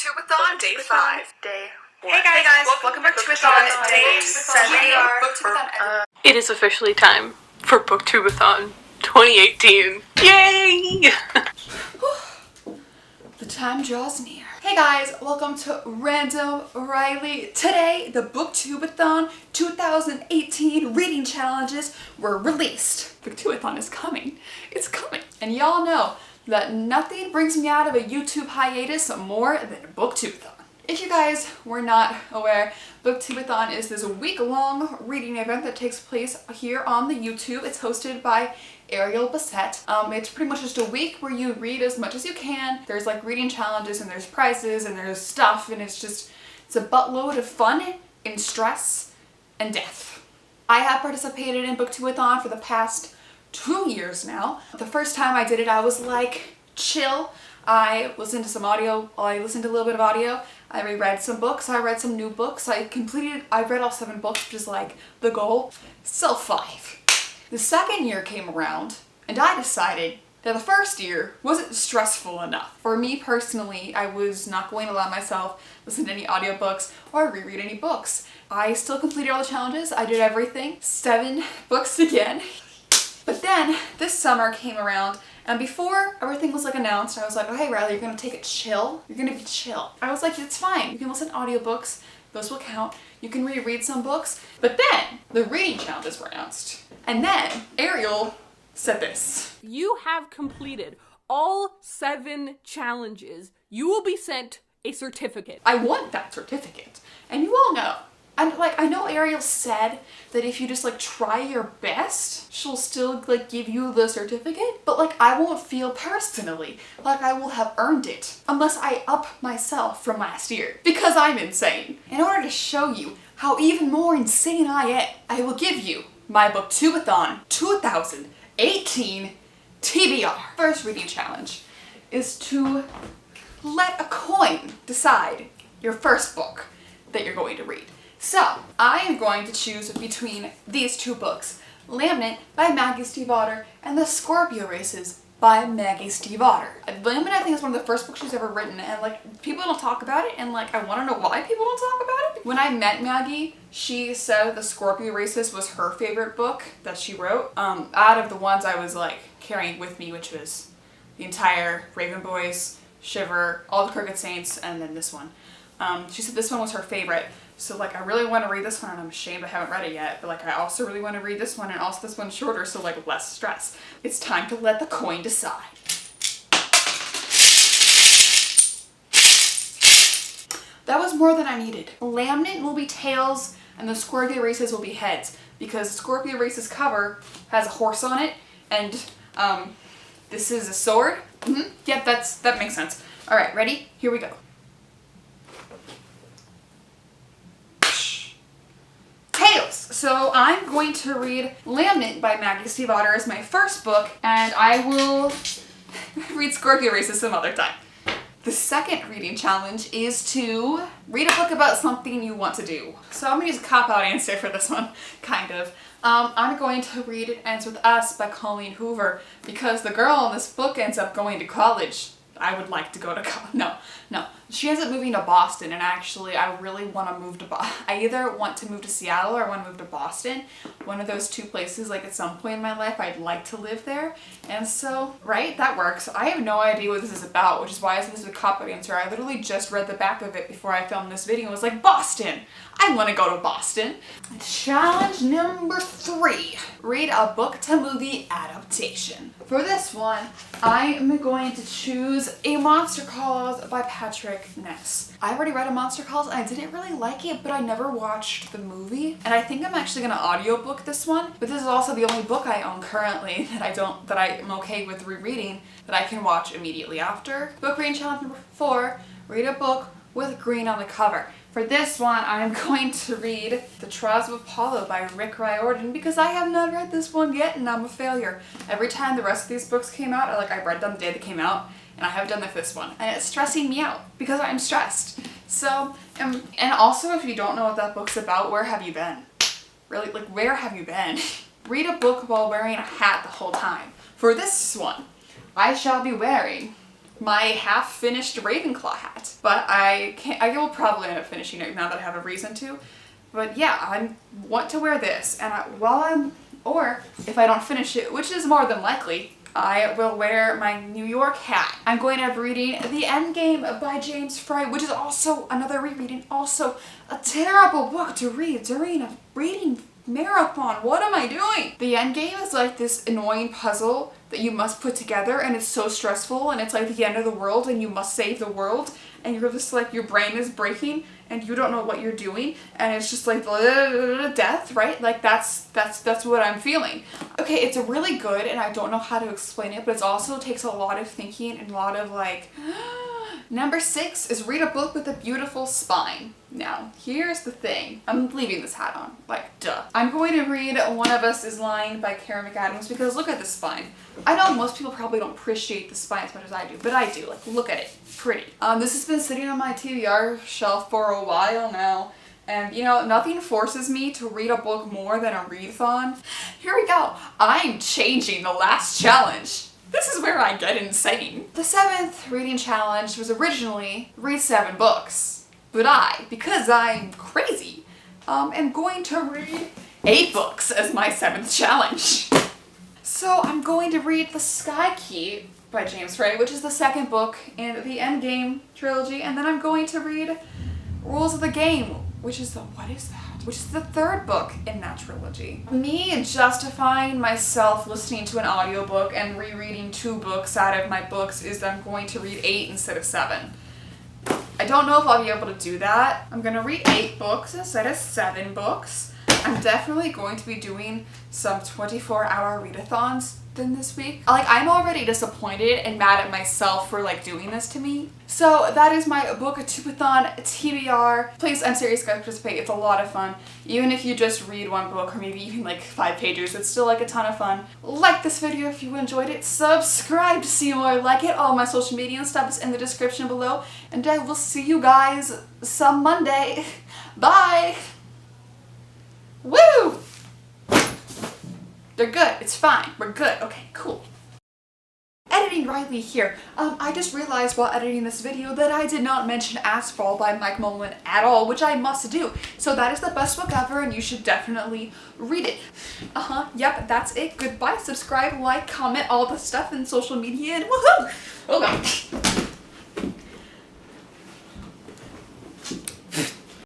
Booktubeathon Day 5. Day 1. Hey guys, welcome back to Booktubeathon Day 7. It is officially time for Booktubeathon 2018. Yay! The time draws near. Hey guys, welcome to Random Riley. Today, the Booktubeathon 2018 reading challenges were released. Booktubeathon is coming. It's coming. And y'all know that nothing brings me out of a YouTube hiatus more than Booktubeathon. If you guys were not aware, Booktubeathon is this week-long reading event that takes place here on the YouTube. It's hosted by Ariel Bassett. It's pretty much just a week where you read as much as you can. There's like reading challenges and there's prizes and there's stuff, and it's a buttload of fun and stress and death. I have participated in Booktubeathon for the past 2 years now. The first time I did it, I was like, chill. I listened to some audio, I listened to a little bit of audio, I reread some books, I read some new books, I read all 7 books, which is like the goal. So 5. The second year came around, and I decided that the first year wasn't stressful enough. For me personally, I was not going to allow myself listen to any audiobooks or reread any books. I still completed all the challenges, I did everything. 7 books again. But then, this summer came around, and before everything was like announced, I was like, oh hey Riley, you're gonna take it chill. You're gonna be chill. I was like, it's fine. You can listen to audiobooks, those will count. You can reread some books. But then, the reading challenges were announced. And then, Ariel said this. You have completed all 7 challenges. You will be sent a certificate. I want that certificate. And you all know. I know Ariel said that if you just like try your best, she'll still like give you the certificate, but like I won't feel personally like I will have earned it unless I up myself from last year, because I'm insane. In order to show you how even more insane I am, I will give you my Booktubeathon 2018 TBR. First reading challenge is to let a coin decide your first book that you're going to read. So, I am going to choose between these 2 books, Laminate by Maggie Stiefvater and The Scorpio Races by Maggie Stiefvater. Laminate, I think, is one of the first books she's ever written, and like people don't talk about it, and like I want to know why people don't talk about it. When I met Maggie, she said The Scorpio Races was her favorite book that she wrote. Out of the ones I was like carrying with me, which was the entire Raven Boys, Shiver, All the Crooked Saints, and then this one. She said this one was her favorite. So like I really want to read this one, and I'm ashamed I haven't read it yet, but like I also really want to read this one, and also this one's shorter, so like less stress. It's time to let the coin decide. That was more than I needed. Laminate will be tails and the Scorpio Races will be heads, because Scorpio Races cover has a horse on it, and this is a sword. Yep, that makes sense. Alright, ready? Here we go. So I'm going to read Laminate by Maggie Stiefvater as my first book, and I will read Scorpio Races some other time. The second reading challenge is to read a book about something you want to do. So I'm going to use a cop-out answer for this one, kind of. I'm going to read It Ends With Us by Colleen Hoover, because the girl in this book ends up going to college. I would like to go to college. No. She ends up moving to Boston, and actually I really want to move to I either want to move to Seattle or I want to move to Boston. One of those 2 places, like at some point in my life, I'd like to live there. And so, right, that works. I have no idea what this is about, which is why I said this is a cop-out answer. I literally just read the back of it before I filmed this video and was like, Boston! I want to go to Boston. Challenge number 3. Read a book to movie adaptation. For this one, I am going to choose A Monster Calls by Patrick Ness. I already read A Monster Calls and I didn't really like it, but I never watched the movie. And I think I'm actually gonna audiobook this one, but this is also the only book I own currently that I'm okay with rereading, that I can watch immediately after. Book reading challenge number 4, read a book with green on the cover. For this one, I'm going to read The Trials of Apollo by Rick Riordan, because I have not read this one yet and I'm a failure. Every time the rest of these books came out, I read them the day they came out, and I haven't done this one. And it's stressing me out because I'm stressed. So, and also if you don't know what that book's about, where have you been? Really, like where have you been? Read a book while wearing a hat the whole time. For this one, I shall be wearing my half-finished Ravenclaw hat. But I will probably end up finishing it now that I have a reason to. But yeah, I want to wear this, and or if I don't finish it, which is more than likely, I will wear my New York hat. I'm going to be reading The Endgame by James Fry, which is also another rereading, also a terrible book to read during a reading marathon. What am I doing? The Endgame is like this annoying puzzle that you must put together, and it's so stressful, and it's like the end of the world and you must save the world, and you're just like, your brain is breaking and you don't know what you're doing, and it's just like death, right? Like that's what I'm feeling. Okay, it's really good, and I don't know how to explain it, but it also takes a lot of thinking and a lot of like Number 6 is read a book with a beautiful spine. Now, here's the thing. I'm leaving this hat on, like, duh. I'm going to read One of Us is Lying by Karen McAdams because look at the spine. I know most people probably don't appreciate the spine as much as I do, but I do. Like, look at it. Pretty. This has been sitting on my TBR shelf for a while now. And, you know, nothing forces me to read a book more than a readathon. Here we go. I'm changing the last challenge. This is where I get insane. The 7th reading challenge was originally read 7 books. But I, because I'm crazy, am going to read 8 books as my 7th challenge. So I'm going to read The Sky Key by James Fray, which is the 2nd book in the Endgame trilogy, and then I'm going to read Rules of the Game, which is the 3rd book in that trilogy. Me justifying myself listening to an audiobook and rereading 2 books out of my books is that I'm going to read 8 instead of 7. I don't know if I'll be able to do that. I'm gonna read 8 books instead of 7 books. I'm definitely going to be doing some 24-hour readathons this week. Like, I'm already disappointed and mad at myself for like doing this to me. So that is my Booktubeathon TBR. Please, I'm serious, guys, participate. It's a lot of fun. Even if you just read 1 book or maybe even like 5 pages, it's still like a ton of fun. Like this video if you enjoyed it. Subscribe to see more like it. All my social media and stuff is in the description below. And I will see you guys some Monday. Bye! Woo! They're good. It's fine. We're good. Okay, cool. Editing Riley here. I just realized while editing this video that I did not mention Asphalt by Mike Mullen at all, which I must do. So that is the best book ever, and you should definitely read it. Yep, that's it. Goodbye. Subscribe, like, comment, all the stuff in social media, and woohoo! Oh god.